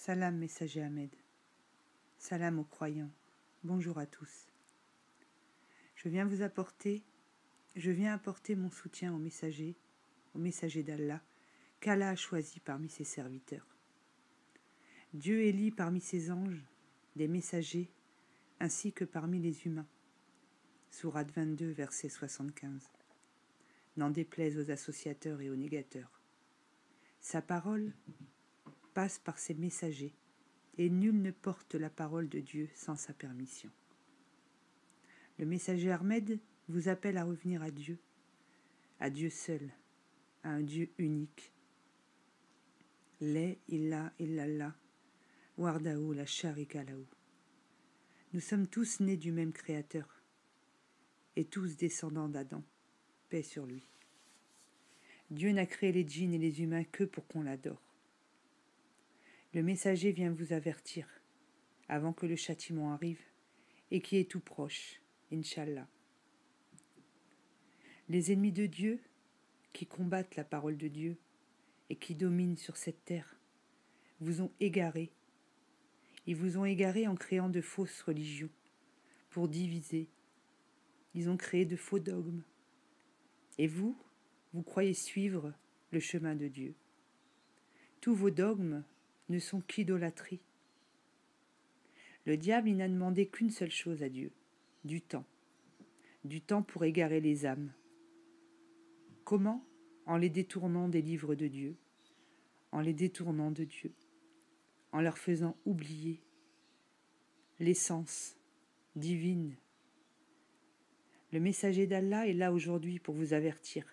Salam, messager Ahmed. Salam aux croyants. Bonjour à tous. Je viens apporter mon soutien au messager d'Allah, qu'Allah a choisi parmi ses serviteurs. Dieu élit parmi ses anges des messagers ainsi que parmi les humains. Sourate 22, verset 75. N'en déplaise aux associateurs et aux négateurs. Sa parole passe par ses messagers, et nul ne porte la parole de Dieu sans sa permission. Le messager Ahmed vous appelle à revenir à Dieu seul, à un Dieu unique. La ilaha illallah, wahdahu la sharika lahu. Nous sommes tous nés du même Créateur, et tous descendants d'Adam, paix sur lui. Dieu n'a créé les djinns et les humains que pour qu'on l'adore. Le messager vient vous avertir, avant que le châtiment arrive, et qui est tout proche, Inch'Allah. Les ennemis de Dieu, qui combattent la parole de Dieu, et qui dominent sur cette terre, vous ont égarés. Ils vous ont égarés en créant de fausses religions, pour diviser. Ils ont créé de faux dogmes. Et vous croyez suivre le chemin de Dieu. Tous vos dogmes ne sont qu'idolâtrie. Le diable, il n'a demandé qu'une seule chose à Dieu, du temps. Du temps pour égarer les âmes. Comment ? En les détournant des livres de Dieu, en les détournant de Dieu, en leur faisant oublier l'essence divine. Le messager d'Allah est là aujourd'hui pour vous avertir.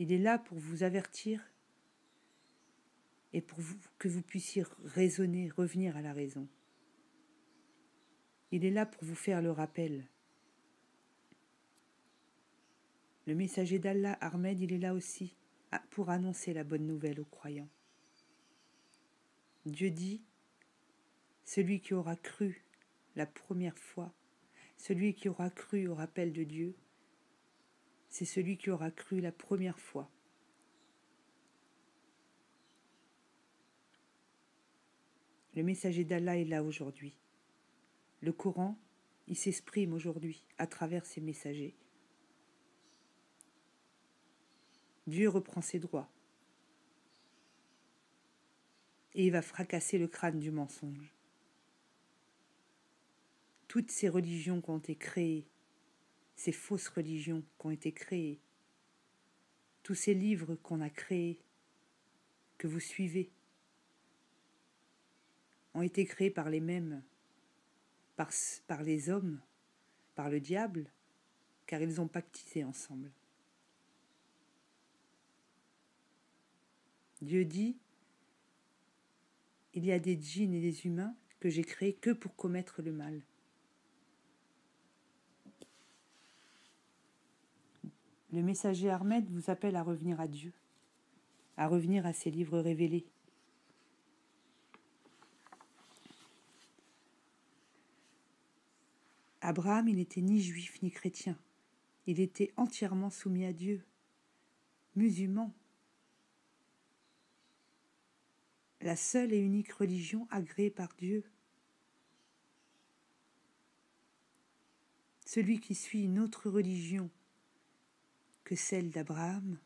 Il est là pour vous avertir et pour que vous puissiez raisonner, revenir à la raison. Il est là pour vous faire le rappel. Le messager d'Allah, Ahmed, il est là aussi pour annoncer la bonne nouvelle aux croyants. Dieu dit, celui qui aura cru la première fois, celui qui aura cru au rappel de Dieu, c'est celui qui aura cru la première fois. Le messager d'Allah est là aujourd'hui. Le Coran, il s'exprime aujourd'hui à travers ses messagers. Dieu reprend ses droits. Et il va fracasser le crâne du mensonge. Toutes ces religions qui ont été créées, ces fausses religions qui ont été créées, tous ces livres qu'on a créés, que vous suivez, ont été créés par les mêmes, par les hommes, par le diable, car ils ont pactisé ensemble. Dieu dit, il y a des djinns et des humains que j'ai créés que pour commettre le mal. Le messager Ahmed vous appelle à revenir à Dieu, à revenir à ses livres révélés. Abraham, il n'était ni juif ni chrétien. Il était entièrement soumis à Dieu, musulman. La seule et unique religion agréée par Dieu. Celui qui suit une autre religion que celle d'Abraham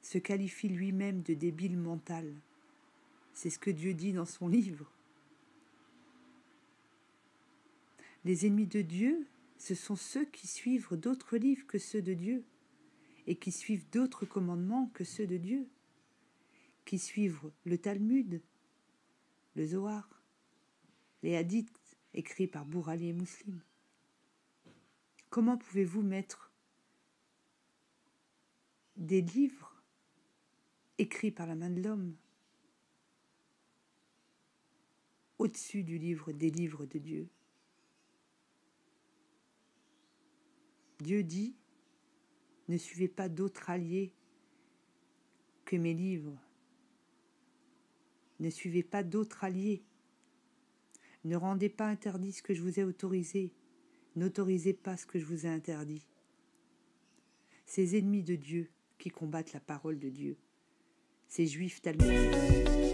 se qualifie lui-même de débile mental. C'est ce que Dieu dit dans son livre. Les ennemis de Dieu, ce sont ceux qui suivent d'autres livres que ceux de Dieu et qui suivent d'autres commandements que ceux de Dieu, qui suivent le Talmud, le Zohar, les hadiths écrits par Bourali et Muslim. Comment pouvez-vous mettre des livres écrits par la main de l'homme au-dessus des livres de Dieu? Dieu dit, ne suivez pas d'autres alliés que mes livres. Ne suivez pas d'autres alliés. Ne rendez pas interdit ce que je vous ai autorisé. N'autorisez pas ce que je vous ai interdit. Ces ennemis de Dieu qui combattent la parole de Dieu, ces juifs talmudiques,